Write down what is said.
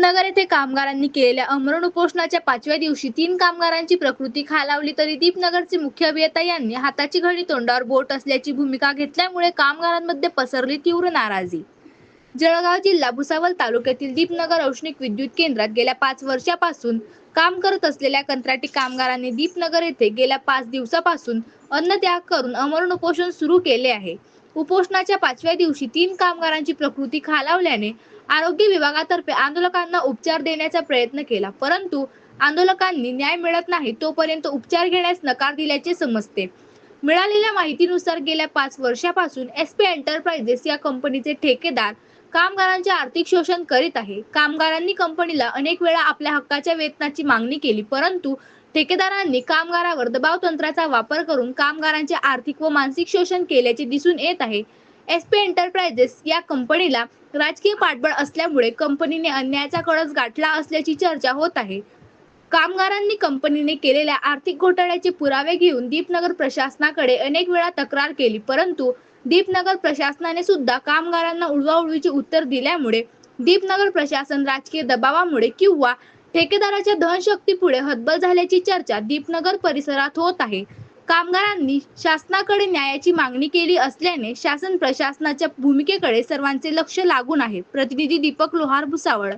दीपनगर येथे कामगारांनी केलेल्या आमरण उपोषणाच्या 5व्या दिवशी 3 कामगारांची प्रकृती खालावली तरी दीपनगरचे मुख्य अभियंता यांनी हाताची घडी तोंडावर बोट असल्याची भूमिका घेतल्यामुळे कामगारांमध्ये पसरली तीव्र नाराजी। जळगाव जिल्हा भुसावळ तालुक्यातील दीपनगर औष्णिक विद्युत केंद्रात गेल्या 5 वर्षापासून काम करत असलेल्या कंत्राटी कामगारांनी दीपनगर येथे गेल्या 5 दिवसापासून अन्नत्याग करून आमरण उपोषण सुरू केले आहे। उपोषणाच्या 5व्या दिवशी 3 कामगारांची प्रकृती खालावल्याने आरोग्य विभागातर्फे आंदोलकांना उपचार देण्याचा प्रयत्न केला, परंतु आंदोलकांनी न्याय मिळत नाही तोपर्यंत उपचार घेण्यास नकार दिल्याचे समजते। मिळालेल्या माहितीनुसार गेल्या 5 वर्षापासून एसपी एंटरप्राइजेस या कंपनीचे ठेकेदार कामगारांचे आर्थिक शोषण करीत आहे। कामगारांनी कंपनीला अनेक वेळा आपल्या हक्काच्या वेतनाची मागणी केली, परंतु ठेकेदारांनी कामगारावर दबाव तंत्राचा वापर करून कामगारांचे आर्थिक व मानसिक शोषण केल्याचे दिसून येत आहे। एसपी एंटरप्राइजेस या कंपनीला राजकीय पाठबळ असल्यामुळे कंपनीने अन्यायाचा कळस गाठला असल्याची चर्चा होत आहे। कामगारांनी कंपनीने केलेल्या आर्थिक घोटाळ्याचे पुरावे घेऊन दीपनगर प्रशासनाकडे अनेक वेळा तक्रार केली, परंतु दीपनगर प्रशासनाने सुद्धा कामगारांना उडवाउडवीचे उत्तर दिल्यामुळे दीपनगर प्रशासन राजकीय दबावामुळे किंवा ठेकेदाराच्या धनशक्तीपुढे हतबल झाल्याची चर्चा दीपनगर परिसरात होत आहे। कामगारांनी शासनाकडे न्यायाची मागणी केली असल्याने शासन प्रशासनाच्या भूमिकेकडे सर्वांचे लक्ष लागून आहे। प्रतिनिधी दीपक लोहार, भुसावळ।